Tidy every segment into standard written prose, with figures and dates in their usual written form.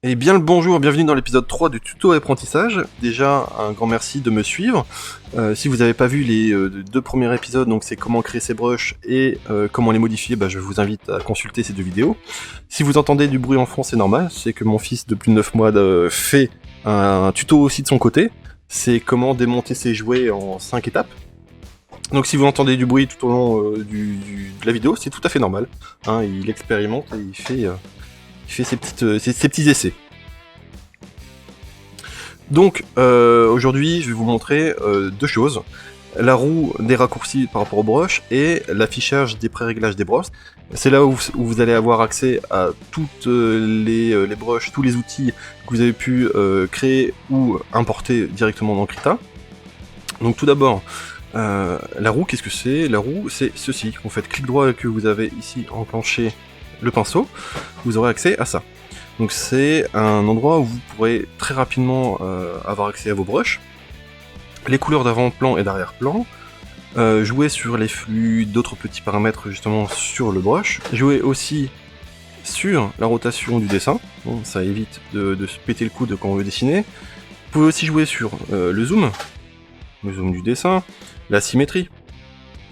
Eh bien le bonjour, bienvenue dans l'épisode 3 du tuto apprentissage. Déjà un grand merci de me suivre. Si vous n'avez pas vu les deux premiers épisodes, donc c'est comment créer ses brushes et comment les modifier, je vous invite à consulter ces deux vidéos. Si vous entendez du bruit en fond, c'est normal, c'est que mon fils de plus de 9 mois fait un tuto aussi de son côté. C'est comment démonter ses jouets en 5 étapes. Donc si vous entendez du bruit tout au long de la vidéo, c'est tout à fait normal. Hein, il expérimente et il fait ses petits essais. Donc aujourd'hui je vais vous montrer deux choses. La roue des raccourcis par rapport aux brushes et l'affichage des pré-réglages des brosses. C'est là où vous allez avoir accès à toutes les brushes, tous les outils que vous avez pu créer ou importer directement dans Krita. Donc tout d'abord, la roue, qu'est-ce que c'est? La roue, c'est ceci. Vous faites clic droit et que vous avez ici enclenché le pinceau, vous aurez accès à ça. Donc c'est un endroit où vous pourrez très rapidement avoir accès à vos brushes, les couleurs d'avant-plan et d'arrière-plan, jouer sur les flux, d'autres petits paramètres justement sur le brush, jouer aussi sur la rotation du dessin, bon, ça évite de se péter le coude quand on veut dessiner. Vous pouvez aussi jouer sur le zoom du dessin, la symétrie,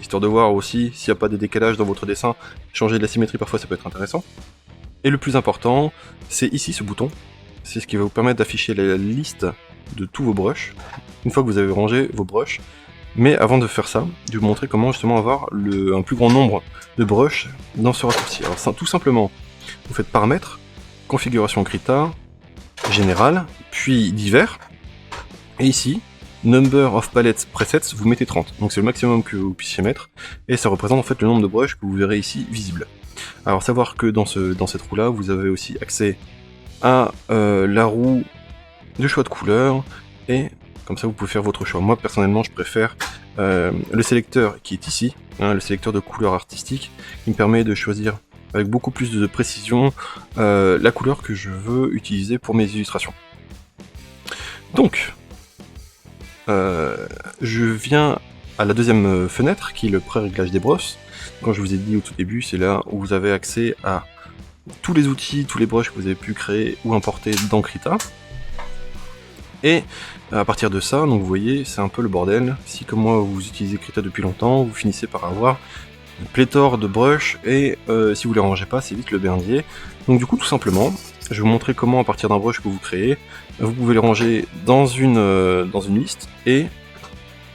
histoire de voir aussi s'il n'y a pas des décalages dans votre dessin, changer de la symétrie parfois ça peut être intéressant. Et le plus important, c'est ici ce bouton, c'est ce qui va vous permettre d'afficher la liste de tous vos brushes, une fois que vous avez rangé vos brushes. Mais avant de faire ça, je vais vous montrer comment justement avoir un plus grand nombre de brushes dans ce raccourci. Alors tout simplement, vous faites paramètres, configuration Krita, général, puis divers, et ici, number of palettes presets, vous mettez 30. Donc c'est le maximum que vous puissiez mettre, et ça représente en fait le nombre de brushes que vous verrez ici visible. Alors savoir que dans cette roue là, vous avez aussi accès à la roue de choix de couleurs, et comme ça vous pouvez faire votre choix. Moi personnellement je préfère le sélecteur qui est ici, le sélecteur de couleurs artistiques, qui me permet de choisir avec beaucoup plus de précision la couleur que je veux utiliser pour mes illustrations. Donc, je viens à la deuxième fenêtre qui est le pré-réglage des brosses. Quand je vous ai dit au tout début, c'est là où vous avez accès à tous les outils, tous les brushes que vous avez pu créer ou importer dans Krita. Et à partir de ça, donc vous voyez, c'est un peu le bordel. Si comme moi vous utilisez Krita depuis longtemps, vous finissez par avoir une pléthore de brushes et si vous les rangez pas, c'est vite le merdier. Donc du coup, tout simplement, je vais vous montrer comment à partir d'un brush que vous créez, vous pouvez les ranger dans une liste et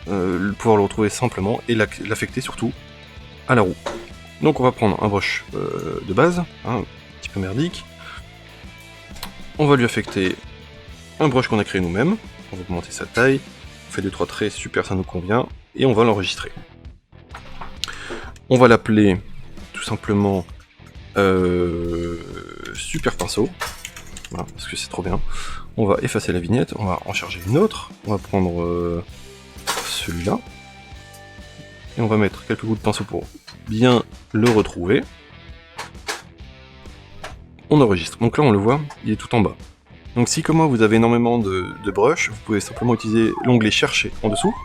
pouvoir le retrouver simplement et l'affecter surtout à la roue. Donc on va prendre un brush de base, un petit peu merdique. On va lui affecter un brush qu'on a créé nous-mêmes. On va augmenter sa taille, on fait 2-3 traits, super, ça nous convient, et on va l'enregistrer. On va l'appeler tout simplement super pinceau, voilà, parce que c'est trop bien. On va effacer la vignette, on va en charger une autre, on va prendre celui-là, et on va mettre quelques coups de pinceau pour bien le retrouver. On enregistre, donc là on le voit, il est tout en bas. Donc si comme moi vous avez énormément de brushes, vous pouvez simplement utiliser l'onglet chercher en dessous,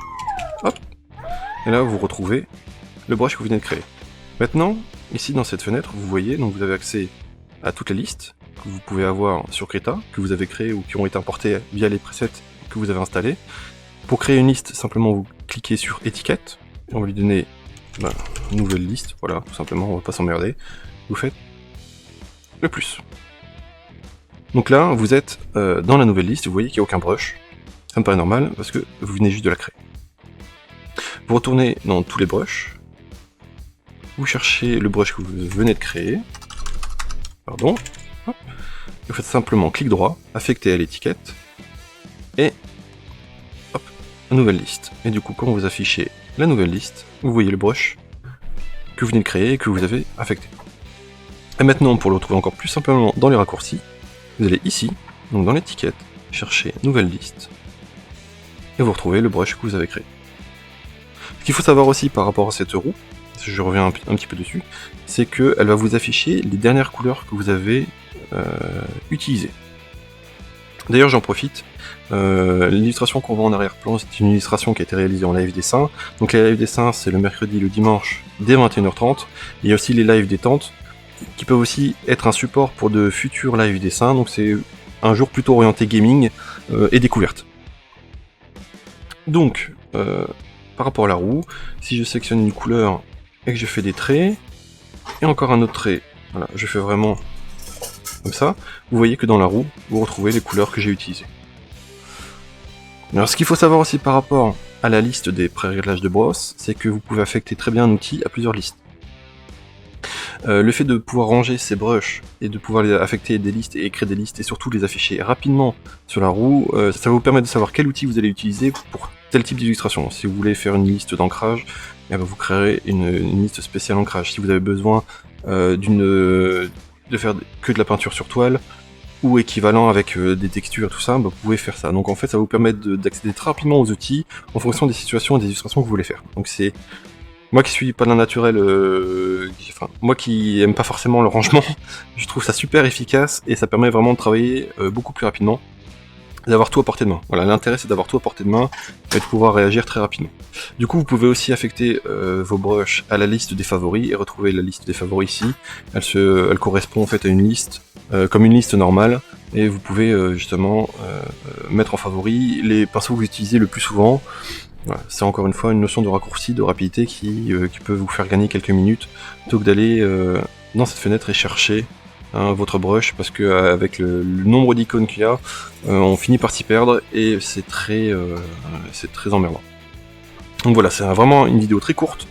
hop, et là vous retrouvez le brush que vous venez de créer. Maintenant, ici dans cette fenêtre, vous voyez, donc vous avez accès à toute la liste que vous pouvez avoir sur Krita, que vous avez créé ou qui ont été importés via les presets que vous avez installés. Pour créer une liste, simplement vous cliquez sur étiquette, on va lui donner une nouvelle liste, voilà, tout simplement, on va pas s'emmerder. Vous faites le plus. Donc là, vous êtes dans la nouvelle liste, vous voyez qu'il n'y a aucun brush. Ça me paraît normal, parce que vous venez juste de la créer. Vous retournez dans tous les brushes, vous cherchez le brush que vous venez de créer, pardon, hop, vous faites simplement clic droit, affecter à l'étiquette, et hop, une nouvelle liste. Et du coup, quand vous affichez la nouvelle liste, vous voyez le brush que vous venez de créer et que vous avez affecté. Et maintenant, pour le retrouver encore plus simplement dans les raccourcis, vous allez ici, donc dans l'étiquette, chercher nouvelle liste, et vous retrouvez le brush que vous avez créé. Ce qu'il faut savoir aussi par rapport à cette roue, je reviens un petit peu dessus, c'est qu'elle va vous afficher les dernières couleurs que vous avez utilisées. D'ailleurs j'en profite, l'illustration qu'on voit en arrière-plan, c'est une illustration qui a été réalisée en live dessin. Donc les live dessins, c'est le mercredi et le dimanche dès 21h30. Il y a aussi les live détentes, qui peuvent aussi être un support pour de futurs live dessins. Donc c'est un jour plutôt orienté gaming et découverte. Donc, par rapport à la roue, si je sélectionne une couleur et que je fais des traits, et encore un autre trait, voilà, je fais vraiment comme ça, vous voyez que dans la roue, vous retrouvez les couleurs que j'ai utilisées. Alors ce qu'il faut savoir aussi par rapport à la liste des pré-réglages de brosse, c'est que vous pouvez affecter très bien un outil à plusieurs listes. Le fait de pouvoir ranger ces brushes et de pouvoir les affecter des listes et créer des listes et surtout les afficher rapidement sur la roue, ça va vous permettre de savoir quel outil vous allez utiliser pour tel type d'illustration. Si vous voulez faire une liste d'ancrage, vous créerez une liste spéciale ancrage. Si vous avez besoin de faire que de la peinture sur toile, ou équivalent avec des textures et tout ça, vous pouvez faire ça. Donc en fait ça va vous permettre d'accéder très rapidement aux outils en fonction des situations et des illustrations que vous voulez faire. Donc c'est moi qui suis pas d'un naturel, moi qui aime pas forcément le rangement, je trouve ça super efficace et ça permet vraiment de travailler beaucoup plus rapidement, d'avoir tout à portée de main. Voilà, l'intérêt c'est d'avoir tout à portée de main et de pouvoir réagir très rapidement. Du coup vous pouvez aussi affecter vos brushes à la liste des favoris et retrouver la liste des favoris ici. Elle correspond en fait à une liste, comme une liste normale, et vous pouvez justement mettre en favori les pinceaux que vous utilisez le plus souvent. Voilà, c'est encore une fois une notion de raccourci, de rapidité qui peut vous faire gagner quelques minutes, plutôt que d'aller dans cette fenêtre et chercher votre brush, parce que avec le nombre d'icônes qu'il y a, on finit par s'y perdre et c'est très emmerdant. Donc voilà, c'est vraiment une vidéo très courte.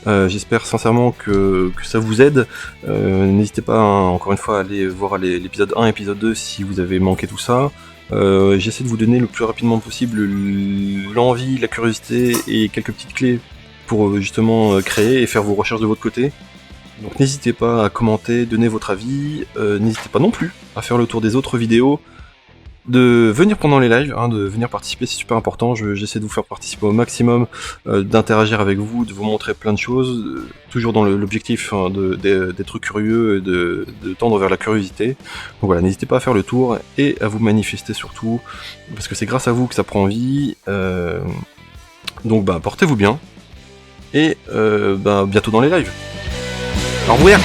J'espère sincèrement que ça vous aide. N'hésitez pas encore une fois à aller voir l'épisode 1 et l'épisode 2 si vous avez manqué tout ça. J'essaie de vous donner le plus rapidement possible l'envie, la curiosité et quelques petites clés pour justement créer et faire vos recherches de votre côté. Donc n'hésitez pas à commenter, donner votre avis, n'hésitez pas non plus à faire le tour des autres vidéos, de venir pendant les lives, de venir participer, c'est super important. J'essaie de vous faire participer au maximum, d'interagir avec vous, de vous montrer plein de choses, toujours dans l'objectif d'être curieux et de tendre vers la curiosité. Donc voilà, n'hésitez pas à faire le tour et à vous manifester surtout, parce que c'est grâce à vous que ça prend vie. Donc portez-vous bien, et bientôt dans les lives. Au revoir.